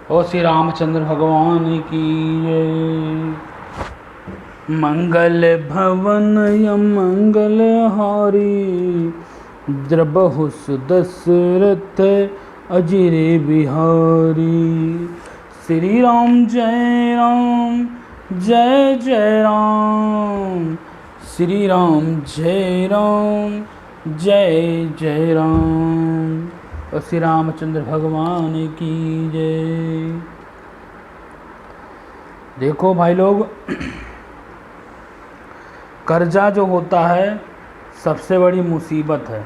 ओ श्री रामचंद्र भगवान की जय। मंगल भवन मंगल हारी, द्रबहु सुदशरथ अजिर बिहारी। श्री राम जय राम जय जय राम, श्री राम जय राम जय जय राम। और श्री रामचंद्र भगवान की जय। देखो भाई लोग, कर्जा जो होता है सबसे बड़ी मुसीबत है।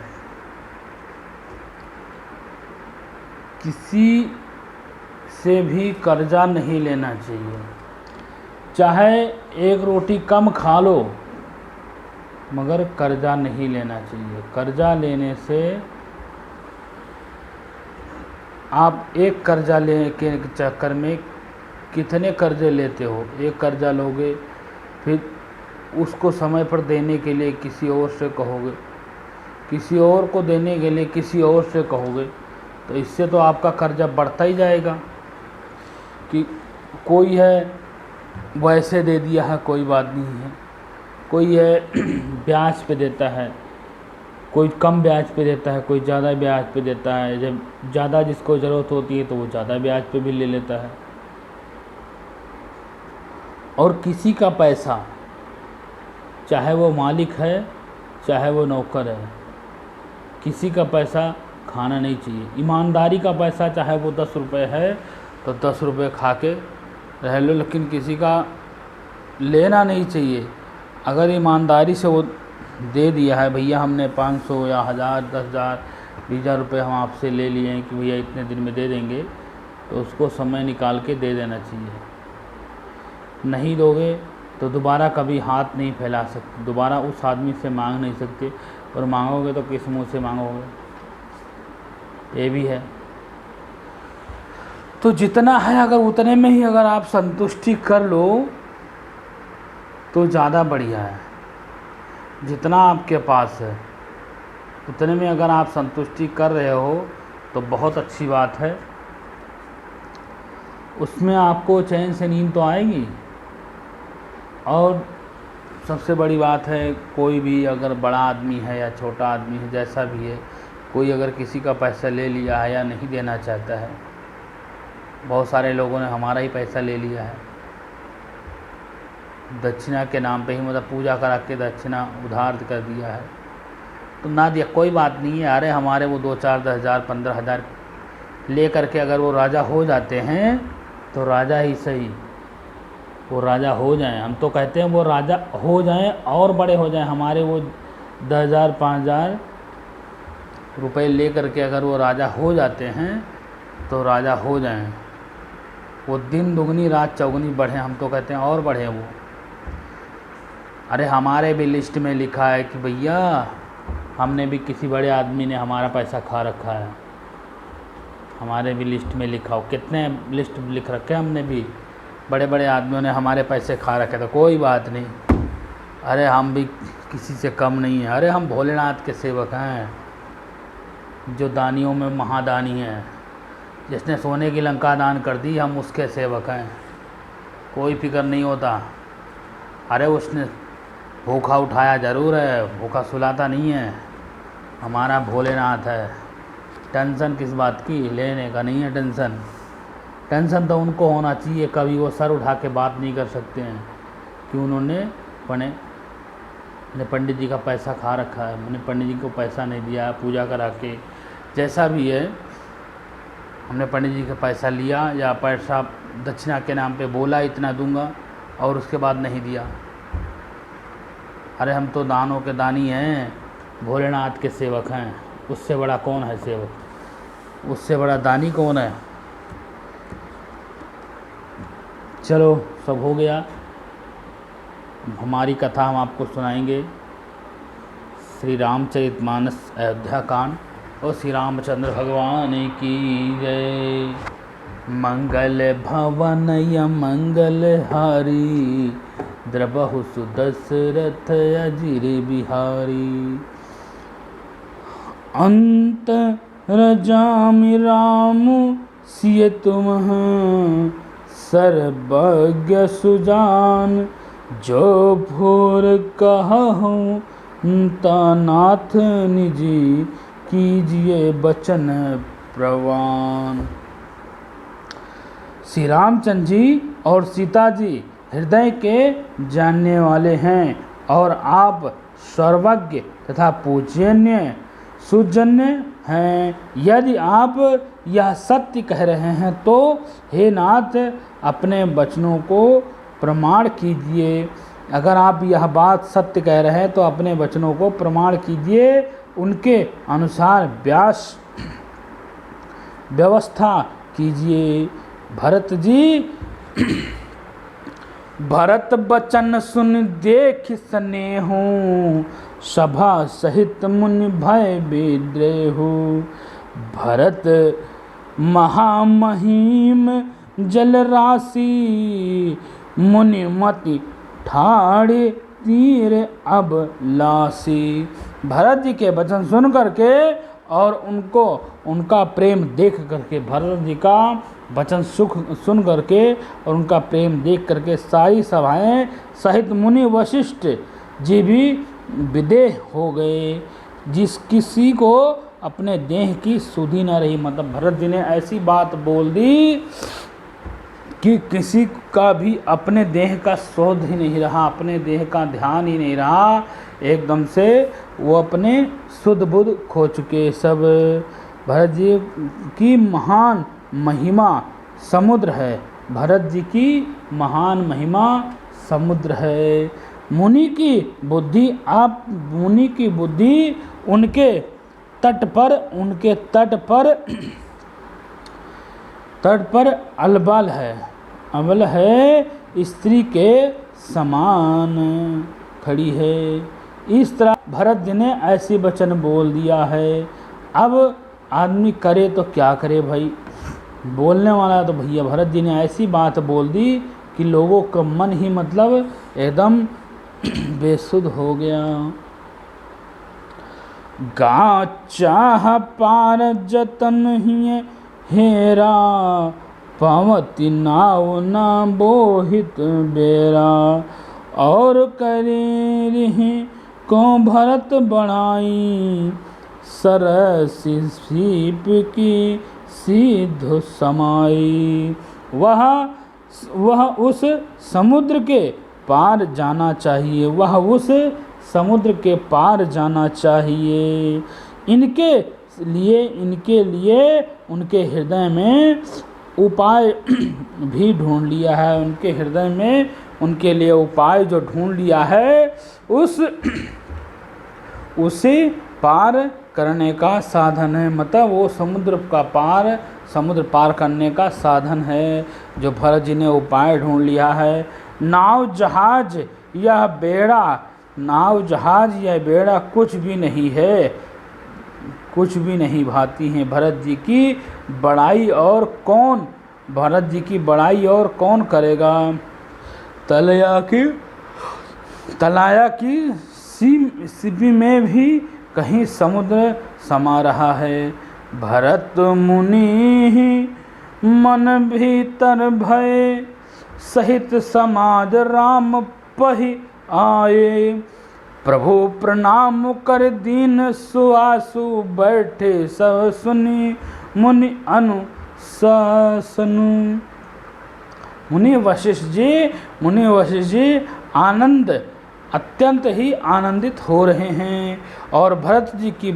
किसी से भी कर्जा नहीं लेना चाहिए, चाहे एक रोटी कम खा लो मगर कर्जा नहीं लेना चाहिए। कर्जा लेने से आप एक कर्जा लेने के चक्कर में कितने कर्जे लेते हो। एक कर्जा लोगे, फिर उसको समय पर देने के लिए किसी और से कहोगे, किसी और को देने के लिए किसी और से कहोगे, तो इससे तो आपका कर्जा बढ़ता ही जाएगा। कि कोई है वैसे दे दिया है, कोई बात नहीं है, कोई है ब्याज पे देता है, कोई कम ब्याज पे देता है, कोई ज़्यादा ब्याज पे देता है। जब ज़्यादा जिसको ज़रूरत होती है तो वो ज़्यादा ब्याज पे भी ले लेता है। और किसी का पैसा, चाहे वो मालिक है चाहे वो नौकर है, किसी का पैसा खाना नहीं चाहिए। ईमानदारी का पैसा चाहे वो 10 रुपये है तो 10 रुपये खा के रह लो, लेकिन किसी का लेना नहीं चाहिए। अगर ईमानदारी से वो दे दिया है, भैया हमने 500 या 1000 10,000 20,000 रुपये हम आपसे ले लिए हैं कि भैया इतने दिन में दे देंगे, तो उसको समय निकाल के दे देना चाहिए। नहीं दोगे तो दोबारा कभी हाथ नहीं फैला सकते, दोबारा उस आदमी से मांग नहीं सकते, और मांगोगे तो किस मुंह से मांगोगे, ये भी है। तो जितना है अगर उतने में ही अगर आप संतुष्टि कर लो तो ज़्यादा बढ़िया है। जितना आपके पास है उतने में अगर आप संतुष्टि कर रहे हो तो बहुत अच्छी बात है। उसमें आपको चैन से नींद तो आएगी। और सबसे बड़ी बात है, कोई भी अगर बड़ा आदमी है या छोटा आदमी है, जैसा भी है, कोई अगर किसी का पैसा ले लिया है या नहीं देना चाहता है, बहुत सारे लोगों ने हमारा ही पैसा ले लिया है दक्षिणा के नाम पे ही, मतलब पूजा करा के दक्षिणा उधार कर दिया है, तो ना दिया कोई बात नहीं है। अरे हमारे वो 2-4 10,000 15,000 ले करके अगर वो राजा हो जाते हैं तो राजा ही सही, वो राजा हो जाएं। हम तो कहते हैं वो राजा हो जाएं और बड़े हो जाएं। हमारे वो 10,000 5,000 रुपये ले करके अगर वो राजा हो जाते हैं तो राजा हो जाएं, वो दिन दुगनी रात चौगुनी बढ़े। हम तो कहते हैं और बढ़े वो। अरे हमारे भी लिस्ट में लिखा है कि भैया हमने भी, किसी बड़े आदमी ने हमारा पैसा खा रखा है, हमारे भी लिस्ट में लिखा हो। कितने लिस्ट लिख रखे हैं हमने भी, बड़े बड़े आदमियों ने हमारे पैसे खा रखे, तो कोई बात नहीं। अरे हम भी किसी से कम नहीं हैं। अरे हम भोलेनाथ के सेवक हैं, जो दानियों में महादानी हैं। जिसने सोने की लंका दान कर दी हम उसके सेवक हैं, कोई फिक्र नहीं होता। अरे उसने भूखा उठाया ज़रूर है, भूखा सुलाता नहीं है। हमारा भोलेनाथ है। टेंशन किस बात की, लेने का नहीं है टेंशन। टेंशन तो उनको होना चाहिए, कभी वो सर उठा के बात नहीं कर सकते हैं कि उन्होंने पंडित जी का पैसा खा रखा है, मैंने पंडित जी को पैसा नहीं दिया, पूजा करा के, जैसा भी है हमने पंडित जी का पैसा लिया या पैसा दक्षिणा के नाम पे बोला इतना दूंगा और उसके बाद नहीं दिया। अरे हम तो दानों के दानी हैं, भोलेनाथ के सेवक हैं। उससे बड़ा कौन है सेवक, उससे बड़ा दानी कौन है। चलो सब हो गया, हमारी कथा हम आपको सुनाएंगे। श्री रामचरितमानस अयोध्या कांड। और श्री रामचंद्र भगवान की जय। मंगल भवन मंगल हारी, द्रबहु सुदशरथ अजिर बिहारी। अंतरजामि राम सिय तुम सर्वज्ञ सुजान, जो भोर कहूँ तानाथ निजी, कीजिए बचन प्रवान। श्री रामचंद्र जी और सीता जी हृदय के जानने वाले हैं और आप सर्वज्ञ तथा पूजनीय सुजन्य हैं। यदि आप यह सत्य कह रहे हैं तो हे नाथ अपने वचनों को प्रमाण कीजिए। अगर आप यह बात सत्य कह रहे हैं तो अपने वचनों को प्रमाण कीजिए। उनके अनुसार व्यवस्था कीजिए। भरत जी भरत बचन सुन देख स्नेहु, सभा सहित मुनि भय विद्रेहु। भरत महामहिम जल राशि, मुनि मति ठाड़े तीर अब लासी। भरत जी के वचन सुन करके और उनका प्रेम देख करके, भरत जी का वचन सुन करके और उनका प्रेम देख करके सारी सभाएं सहित मुनि वशिष्ठ जी भी विदेह हो गए। जिस किसी को अपने देह की सुधि न रही, मतलब भरत जी ने ऐसी बात बोल दी कि किसी का भी अपने देह का शोध ही नहीं रहा, अपने देह का ध्यान ही नहीं रहा। एकदम से वो अपने शुद्ध बुद्ध खो चुके सब। भरत जी की महान महिमा समुद्र है। भरत जी की महान महिमा समुद्र है। मुनि की बुद्धि उनके तट पर अबल है, स्त्री के समान खड़ी है। इस तरह भरत जी ने ऐसी वचन बोल दिया है। अब आदमी करे तो क्या करे भाई, बोलने वाला तो भैया भरत जी ने ऐसी बात बोल दी कि लोगों का मन ही मतलब एकदम बेसुध हो गया। गा चाह पार जतन ही हेरा, पावती नाव ना बोहित बेरा। और करे रही को भरत बढ़ाई, सरस सीप की सिद्ध समाई। वह उस समुद्र के पार जाना चाहिए, वह उस समुद्र के पार जाना चाहिए। इनके लिए उनके हृदय में उपाय भी ढूंढ लिया है। उनके हृदय में उनके लिए उपाय जो ढूंढ लिया है, उसे पार करने का साधन है। मतलब वो समुद्र पार करने का साधन है जो भरत जी ने उपाय ढूंढ लिया है। नाव जहाज यह बेड़ा कुछ भी नहीं है, कुछ भी नहीं भाती हैं भरत जी की बड़ाई और कौन करेगा। तलाया की सीपी में भी कहीं समुद्र समा रहा है। भरत मुनि मन भीतर भय, सहित समाज राम पहि आए। प्रभु प्रणाम कर दीन सुआसु, बैठे सब सुनी मुनि अनुशासनु। मुनि वशिष्ठ जी अत्यंत ही आनंदित हो रहे हैं और भरत जी की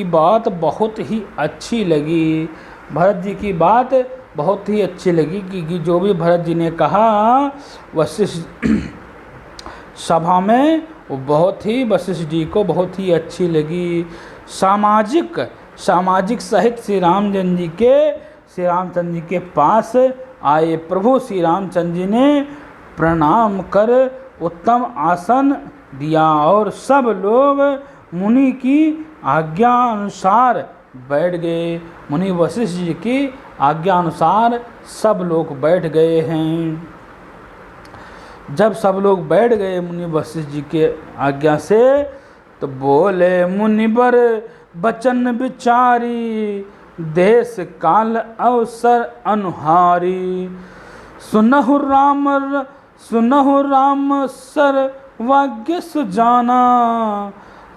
बात बहुत ही अच्छी लगी। भरत जी की बात बहुत ही अच्छी लगी कि जो भी भरत जी ने कहा वशिष्ठ सभा में, वो वशिष्ठ जी को बहुत ही अच्छी लगी। सामाजिक सहित श्री रामचंद्र जी के पास आए। प्रभु श्री रामचंद्र जी ने प्रणाम कर उत्तम आसन दिया और सब लोग मुनि की आज्ञा अनुसार बैठ गए। मुनि वशिष्ठ जी की आज्ञा अनुसार सब लोग बैठ गए हैं। जब सब लोग बैठ गए मुनि वशिष्ठ जी के आज्ञा से, तो बोले मुनिवर बचन विचारी, देश काल अवसर अनुहारी। सुनहु राम सर्वज्ञ सुजाना,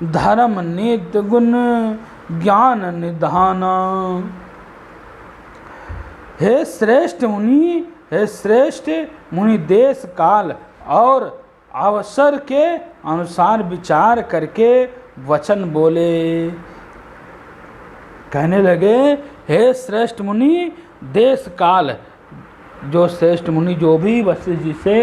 धर्म नित्य गुण ज्ञान निधाना। हे श्रेष्ठ मुनि देश काल और अवसर के अनुसार विचार करके वचन बोले। कहने लगे, हे श्रेष्ठ मुनि देश काल, जो श्रेष्ठ मुनि जो भी वशिष्ठ जी से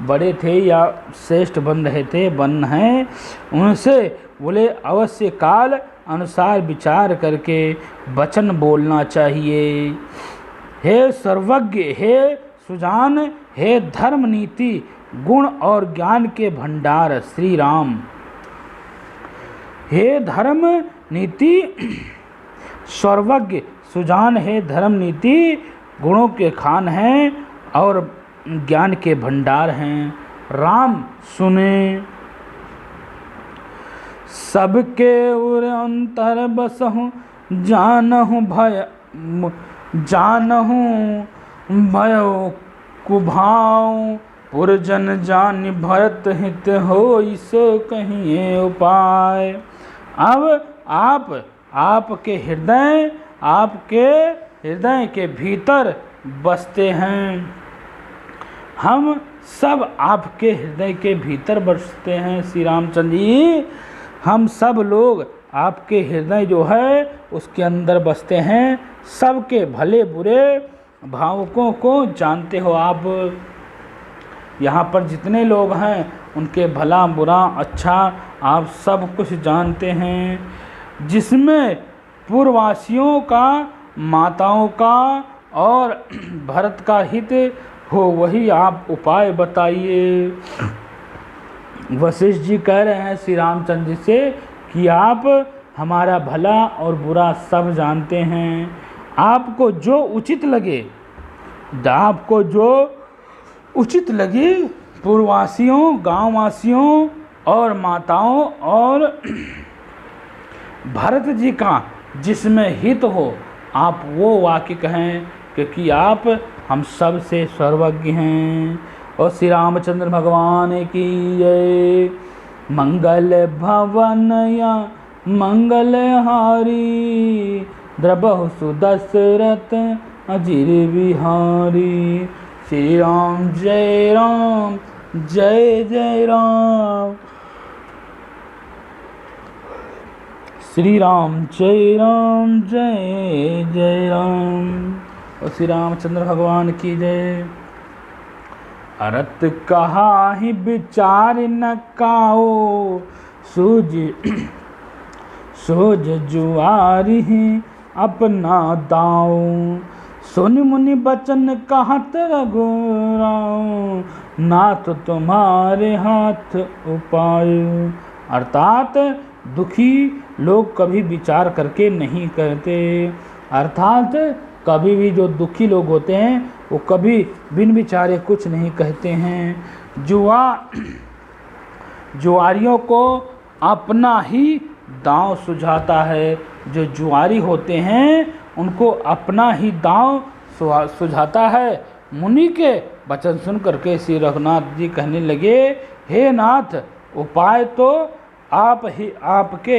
बड़े थे या श्रेष्ठ बन रहे थे, बन हैं, उनसे बोले अवश्य काल अनुसार विचार करके वचन बोलना चाहिए। हे सर्वज्ञ, हे सुजान, हे धर्म नीति गुण और ज्ञान के भंडार श्री राम। हे धर्म नीति सर्वज्ञ सुजान, हे धर्म नीति गुणों के खान हैं और ज्ञान के भंडार हैं। राम सुने सबके उर अंतर बसहु, जानहु भयो कुभाऊ। पुरजन जान भरत हित हो, इसो कहिए उपाय। अब आपके हृदय के भीतर बसते हैं। हम सब आपके हृदय के भीतर बसते हैं श्री रामचंद्र जी। हम सब लोग आपके हृदय जो है उसके अंदर बसते हैं। सबके भले बुरे भावुकों को जानते हो आप। यहाँ पर जितने लोग हैं उनके भला बुरा अच्छा आप सब कुछ जानते हैं। जिसमें पूर्ववासियों का, माताओं का और भरत का हित हो, वही आप उपाय बताइए। वशिष्ठ जी कह रहे हैं श्री रामचंद्र जी से कि आप हमारा भला और बुरा सब जानते हैं। आपको जो उचित लगे पूर्ववासियों, गांववासियों और माताओं और भरत जी का जिसमें हित हो, आप वो वाक्य कहें, क्योंकि आप हम सब से सर्वज्ञ हैं। और श्री रामचंद्र भगवान की जय। मंगल भवन या मंगल हारी, द्रबहु सुदशरथ अजिर बिहारी। श्री राम जय राम, जय जय राम। श्री राम जय राम, जय जय राम। और श्री रामचंद्र भगवान की जय। अरत कहा ही विचार न काओ, सोज जुआरी ही अपना दाओ। सुनि मुनि बचन कहत रघुराओ, नाथ तुम्हारे हाथ उपाय। अर्थात दुखी लोग कभी विचार करके नहीं करते। अर्थात कभी भी जो दुखी लोग होते हैं वो कभी बिन विचारे कुछ नहीं कहते हैं। जुआरियों को अपना ही दांव सुझाता है। जो जुआरी होते हैं उनको अपना ही दांव सुझाता है। मुनि के वचन सुन करके श्री रघुनाथ जी कहने लगे, हे नाथ, उपाय तो आपके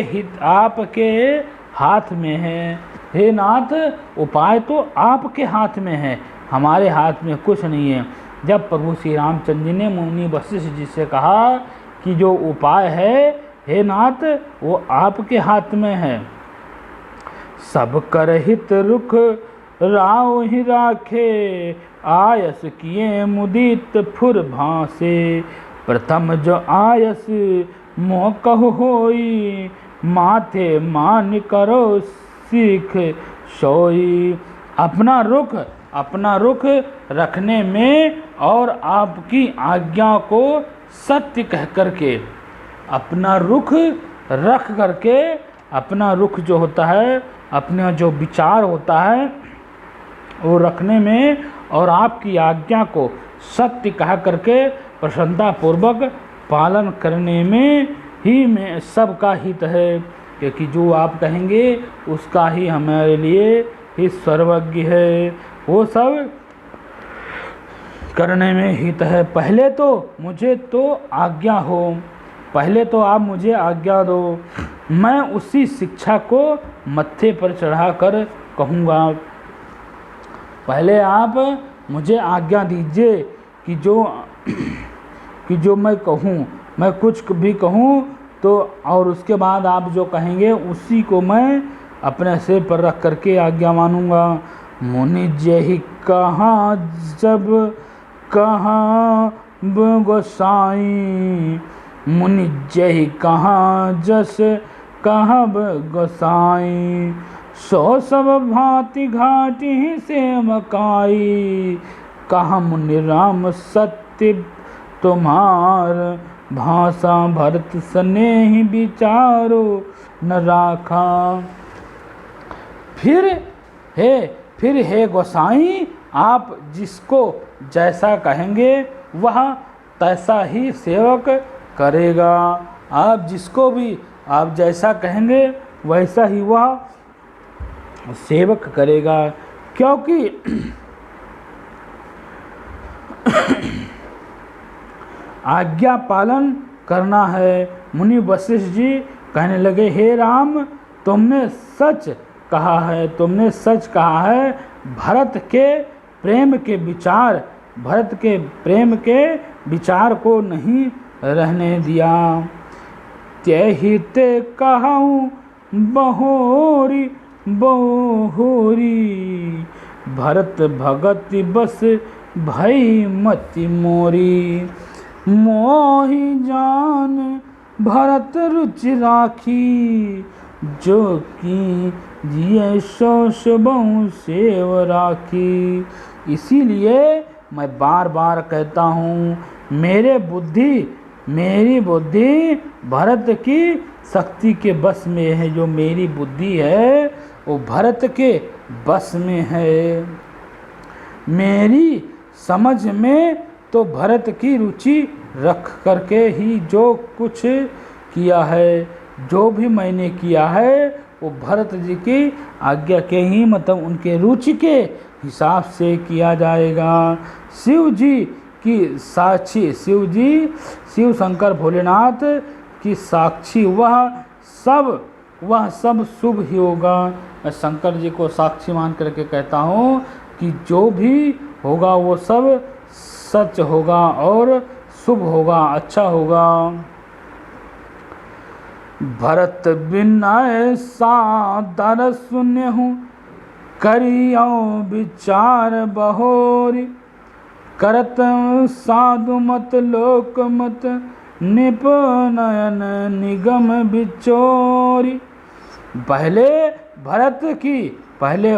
हाथ में है। हे नाथ, उपाय तो आपके हाथ में है, हमारे हाथ में कुछ नहीं है। जब प्रभु श्री रामचंद्र जी ने मुनि वशिष्ठ जी से कहा कि जो उपाय है हे नाथ वो आपके हाथ में है। सब कर हित रुख राव ही राखे, आयस किए मुदित फुर भासे। प्रथम जो आयस मोह कहु होई, माथे मान करो सीख सोई। अपना रुख रखने में और आपकी आज्ञा को सत्य कह करके, अपना रुख रख करके, अपना रुख जो होता है, अपना जो विचार होता है वो रखने में और आपकी आज्ञा को सत्य कह करके प्रसन्नता पूर्वक पालन करने में ही में सबका हित है। क्योंकि जो आप कहेंगे उसका ही हमारे लिए ही सर्वज्ञ है, वो सब करने में हित है। पहले तो मुझे तो आज्ञा हो, पहले तो आप मुझे आज्ञा दो, मैं उसी शिक्षा को मत्थे पर चढ़ाकर कहूँगा। पहले आप मुझे आज्ञा दीजिए कि जो मैं कहूँ, मैं कुछ भी कहूँ तो, और उसके बाद आप जो कहेंगे उसी को मैं अपने सिर पर रख करके आज्ञा मानूंगा। मुनि जहि कहा जब कहा गोसाई, मुनि जहि कहा जस कहब गोसाई, सो सब भांति घाटी सेवकाई, कहा मुनि राम सत्य तुम्हार, भाषा भरत स्नेह विचारो न राखा। फिर हे गोसाई, आप जिसको जैसा कहेंगे वह तैसा ही सेवक करेगा। आप जिसको भी आप जैसा कहेंगे वैसा ही वह सेवक करेगा, क्योंकि आज्ञा पालन करना है। मुनि वशिष्ठ जी कहने लगे, हे राम, तुमने सच कहा है, तुमने सच कहा है। भरत के प्रेम के विचार को नहीं रहने दिया। त्यहि ते कहूँ बहोरी बहोरी, भरत भगत बस भई मति मोरी, मोहि जान भरत रुचि राखी, जो की जिये सो बहु सेव राखी। इसीलिए मैं बार बार कहता हूँ, मेरी बुद्धि भरत की शक्ति के बस में है। जो मेरी बुद्धि है वो भरत के बस में है। मेरी समझ में तो भरत की रुचि रख करके ही जो कुछ किया है, जो भी मैंने किया है वो भरत जी की आज्ञा के ही, मतलब उनके रुचि के हिसाब से किया जाएगा। शिव जी की साक्षी, शिव शंकर भोलेनाथ की साक्षी वह सब शुभ ही होगा। मैं शंकर जी को साक्षी मान करके कहता हूँ कि जो भी होगा वो सब सच होगा और शुभ होगा, अच्छा होगा। भरत बिनय सादर सुनहु, करियो विचार बहोरी, करत साधु मत लोक मत, निपनयन निगम बिचोरी। पहले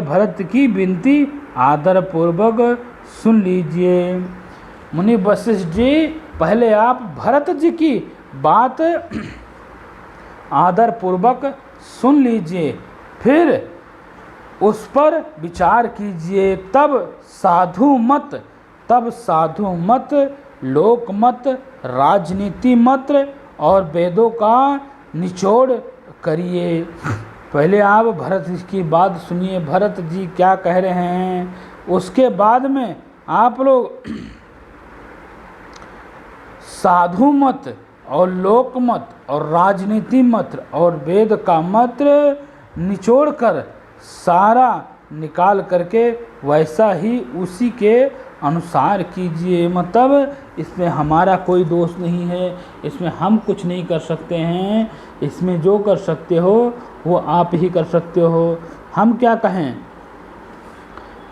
भरत की विनती आदर पूर्वक सुन लीजिए। मुनि वशिष्ठ जी, पहले आप भरत जी की बात आदर पूर्वक सुन लीजिए, फिर उस पर विचार कीजिए, तब साधु मत, लोक मत, राजनीति मत और वेदों का निचोड़ करिए। पहले आप भरत जी की बात सुनिए, भरत जी क्या कह रहे हैं, उसके बाद में आप लोग साधु मत और लोक मत और राजनीति मत और वेद का मत निचोड़ कर सारा निकाल करके वैसा ही उसी के अनुसार कीजिए। मतलब इसमें हमारा कोई दोष नहीं है, इसमें हम कुछ नहीं कर सकते हैं, इसमें जो कर सकते हो वो आप ही कर सकते हो। हम क्या कहें,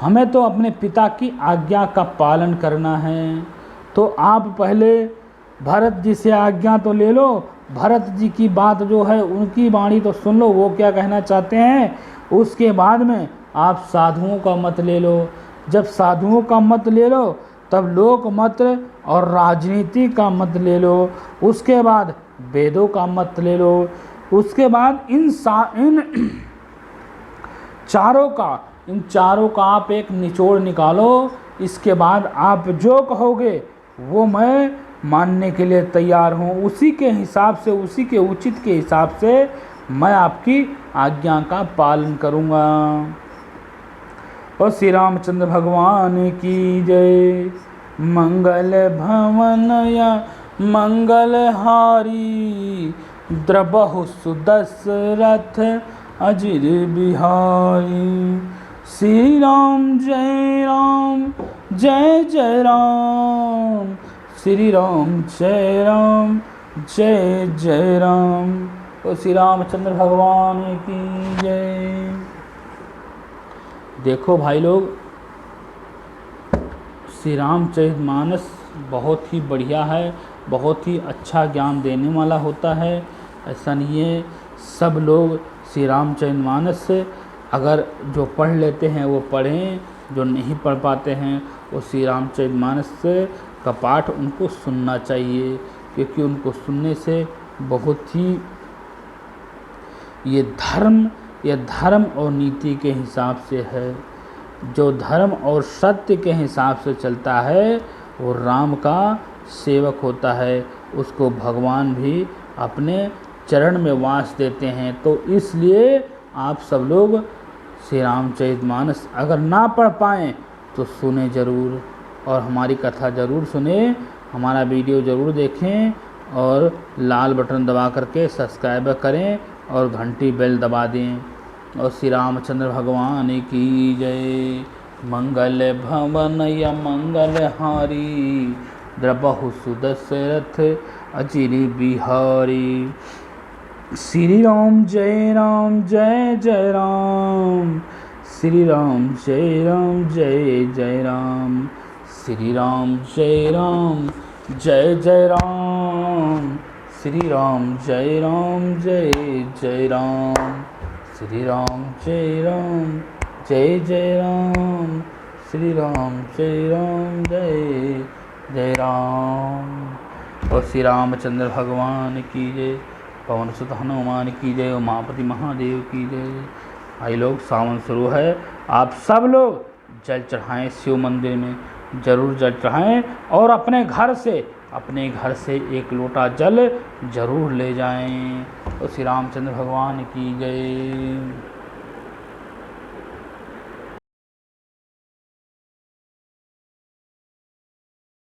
हमें तो अपने पिता की आज्ञा का पालन करना है। तो आप पहले भरत जी से आज्ञा तो ले लो, भरत जी की बात जो है उनकी वाणी तो सुन लो, वो क्या कहना चाहते हैं। उसके बाद में आप साधुओं का मत ले लो। जब साधुओं का मत ले लो तब लोक मत और राजनीति का मत ले लो, उसके बाद वेदों का मत ले लो, उसके बाद इन चारों का आप एक निचोड़ निकालो। इसके बाद आप जो कहोगे वो मैं मानने के लिए तैयार हूँ। उसी के हिसाब से, उसी के उचित के हिसाब से मैं आपकी आज्ञा का पालन करूँगा। और श्री रामचंद्र भगवान की जय। मंगल भवन या मंगलहारी द्रबहु सुदशरथ अजिर बिहारी। श्री राम जय राम जय जय राम, श्री राम जय राम जय जय राम। और श्री रामचंद्र भगवान की जय। देखो भाई लोग, श्री रामचरितमानस बहुत ही बढ़िया है, बहुत ही अच्छा ज्ञान देने वाला होता है। ऐसा नहीं है, सब लोग श्री रामचरितमानस से अगर जो पढ़ लेते हैं वो पढ़ें, जो नहीं पढ़ पाते हैं वो श्री रामचरितमानस से का पाठ उनको सुनना चाहिए, क्योंकि उनको सुनने से बहुत ही ये धर्म और नीति के हिसाब से है। जो धर्म और सत्य के हिसाब से चलता है वो राम का सेवक होता है, उसको भगवान भी अपने चरण में वास देते हैं। तो इसलिए आप सब लोग श्री रामचरितमानस अगर ना पढ़ पाएँ तो सुने ज़रूर, और हमारी कथा ज़रूर सुने, हमारा वीडियो ज़रूर देखें, और लाल बटन दबा करके सब्सक्राइब करें और घंटी बेल दबा दें। और श्री रामचंद्र भगवान की जय। मंगल भवन या मंगलहारी द्रबहु सुदशरथ अजिर बिहारी। श्री राम जय जय राम, श्री राम जय जय राम, श्री राम जय जय राम, श्री राम जय जय राम, श्री राम जय जय राम, श्री राम जय जय राम। और श्री रामचंद्र भगवान की जय, पवन सुत हनुमान की जय, उमापति महादेव की जय। भाई लोग, सावन शुरू है, आप सब लोग जल चढ़ाएं, शिव मंदिर में जरूर जल चढ़ाएं, और अपने घर से एक लोटा जल जरूर ले जाएं। और श्री रामचंद्र भगवान की जय।